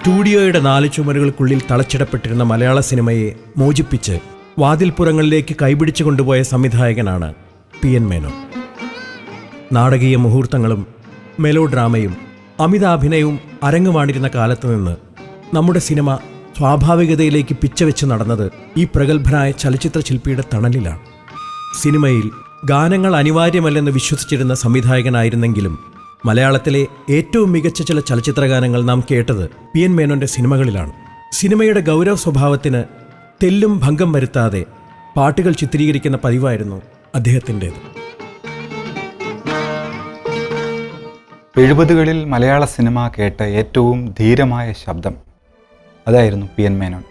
സ്റ്റുഡിയോയുടെ 4 ചുമരുകൾക്കുള്ളിൽ തളച്ചിടപ്പെട്ടിരുന്ന മലയാള സിനിമയെ മോചിപ്പിച്ച് വാതിൽപ്പുറങ്ങളിലേക്ക് കൈപിടിച്ചു കൊണ്ടുപോയ സംവിധായകനാണ് PN മേനോൻ. നാടകീയ മുഹൂർത്തങ്ങളും മെലോ ഡ്രാമയും അമിതാഭിനയവും അരങ്ങുവാണിരുന്ന കാലത്ത് നിന്ന് നമ്മുടെ സിനിമ സ്വാഭാവികതയിലേക്ക് പിച്ചവെച്ച് നടന്നത് ഈ പ്രഗത്ഭനായ ചലച്ചിത്ര ശില്പിയുടെ തണലിലാണ്. സിനിമയിൽ ഗാനങ്ങൾ അനിവാര്യമല്ലെന്ന് വിശ്വസിച്ചിരുന്ന സംവിധായകനായിരുന്നെങ്കിലും മലയാളത്തിലെ ഏറ്റവും മികച്ച ചില ചലച്ചിത്ര ഗാനങ്ങൾ നാം കേട്ടത് PN മേനോന്റെ സിനിമകളിലാണ്. സിനിമയുടെ ഗൗരവ സ്വഭാവത്തിന് തെല്ലും ഭംഗം വരുത്താതെ പാട്ടുകൾ ചിത്രീകരിക്കുന്ന പതിവായിരുന്നു അദ്ദേഹത്തിൻ്റേത്. 70കളിൽ മലയാള സിനിമ കേട്ട ഏറ്റവും ധീരമായ ശബ്ദം അതായിരുന്നു PN മേനോൻ.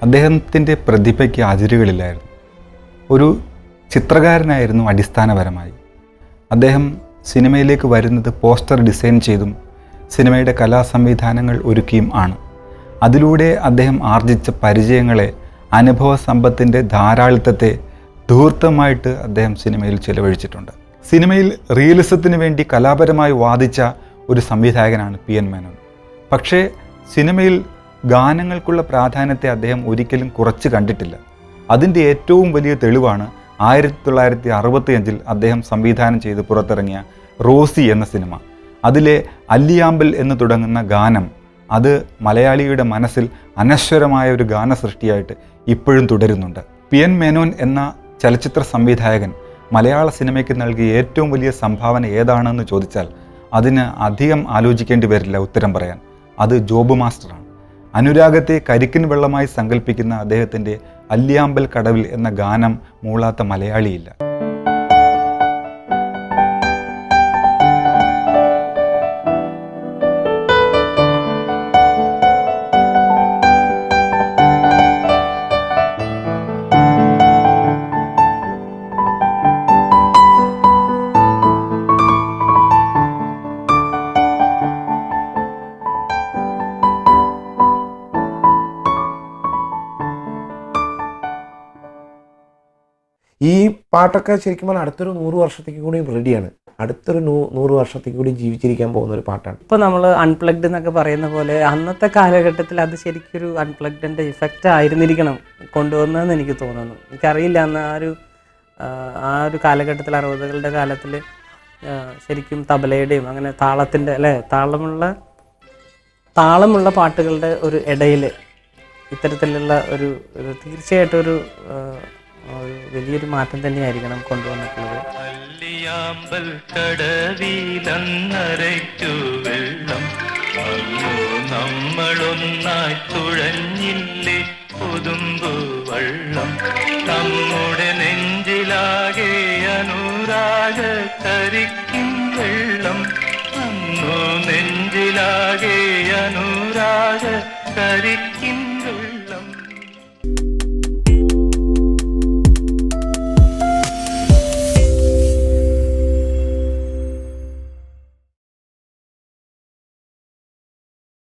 അദ്ദേഹത്തിൻ്റെ പ്രതിഭയ്ക്ക് അതിരുകളില്ലായിരുന്നു. ഒരു ചിത്രകാരനായിരുന്നു അടിസ്ഥാനപരമായി. അദ്ദേഹം സിനിമയിലേക്ക് വരുന്നത് പോസ്റ്റർ ഡിസൈൻ ചെയ്തും സിനിമയുടെ കലാസംവിധാനങ്ങൾ ഒരുക്കിയും ആണ്. അതിലൂടെ അദ്ദേഹം ആർജിച്ച പരിചയങ്ങളെ, അനുഭവ സമ്പത്തിൻ്റെ ധാരാളിത്തത്തെ ധൂർത്തമായിട്ട് അദ്ദേഹം സിനിമയിൽ ചെലവഴിച്ചിട്ടുണ്ട്. സിനിമയിൽ റിയലിസത്തിന് വേണ്ടി കലാപരമായി വാദിച്ച ഒരു സംവിധായകനാണ് PN മേനോൻ. പക്ഷേ സിനിമയിൽ ഗാനങ്ങൾക്കുള്ള പ്രാധാന്യത്തെ അദ്ദേഹം ഒരിക്കലും കുറച്ച് കണ്ടിട്ടില്ല. അതിൻ്റെ ഏറ്റവും വലിയ തെളിവാണ് 1965 അദ്ദേഹം സംവിധാനം ചെയ്ത് പുറത്തിറങ്ങിയ റോസി എന്ന സിനിമ. അതിലെ അല്ലിയാമ്പൽ എന്ന് തുടങ്ങുന്ന ഗാനം അത് മലയാളിയുടെ മനസ്സിൽ അനശ്വരമായ ഒരു ഗാനസൃഷ്ടിയായിട്ട് ഇപ്പോഴും തുടരുന്നുണ്ട്. PN മേനോൻ എന്ന ചലച്ചിത്ര സംവിധായകൻ മലയാള സിനിമയ്ക്ക് നൽകിയ ഏറ്റവും വലിയ സംഭാവന ഏതാണെന്ന് ചോദിച്ചാൽ അതിന് അധികം ആലോചിക്കേണ്ടി വരില്ല ഉത്തരം പറയാൻ. അത് ജോബ് മാസ്റ്ററാണ്. അനുരാഗത്തെ കരിക്കിൻ വെള്ളമായി സങ്കല്പിക്കുന്ന അദ്ദേഹത്തിൻ്റെ അല്ലിയാമ്പൽ കടവിൽ എന്ന ഗാനം മൂളാത്ത മലയാളിയില്ല. ഈ പാട്ടൊക്കെ ശരിക്കും പറഞ്ഞാൽ അടുത്തൊരു 100 വർഷത്തേക്ക് കൂടി റെഡിയാണ്. അടുത്തൊരു 100 വർഷത്തേക്ക് കൂടി ജീവിച്ചിരിക്കാൻ പോകുന്ന ഒരു പാട്ടാണ്. ഇപ്പോൾ നമ്മൾ അൺപ്ലഗ്ഡ് എന്നൊക്കെ പറയുന്ന പോലെ അന്നത്തെ കാലഘട്ടത്തിൽ അത് ശരിക്കൊരു അൺപ്ലഗ്ഡിൻ്റെ ഇഫക്റ്റ് ആയിരുന്നിരിക്കണം കൊണ്ടുവന്നതെന്ന് എനിക്ക് തോന്നുന്നു. എനിക്കറിയില്ല അന്ന് ആ ഒരു കാലഘട്ടത്തിൽ 60കളുടെ കാലത്തിൽ ശരിക്കും തബലയുടെയും അങ്ങനെ താളത്തിൻ്റെ താളമുള്ള പാട്ടുകളുടെ ഒരു ഇടയിൽ ഇത്തരത്തിലുള്ള ഒരു തീർച്ചയായിട്ടും ഒരു വലിയൊരു മാറ്റം തന്നെയായിരിക്കണം കൊണ്ടുവന്നിട്ടുള്ളത്. അല്ലിയാമ്പൽ കടവിലന്നരയ്ക്കു വെള്ളം അല്ലോ നമ്മളൊന്നായി തുഴഞ്ഞില്ലേ പുതുമ്പു വള്ളം നമ്മുടെ നെഞ്ചിലാകെ അനുരാഗ കരിക്കും വെള്ളം അന്നു നെഞ്ചിലാകെ അനുരാഗ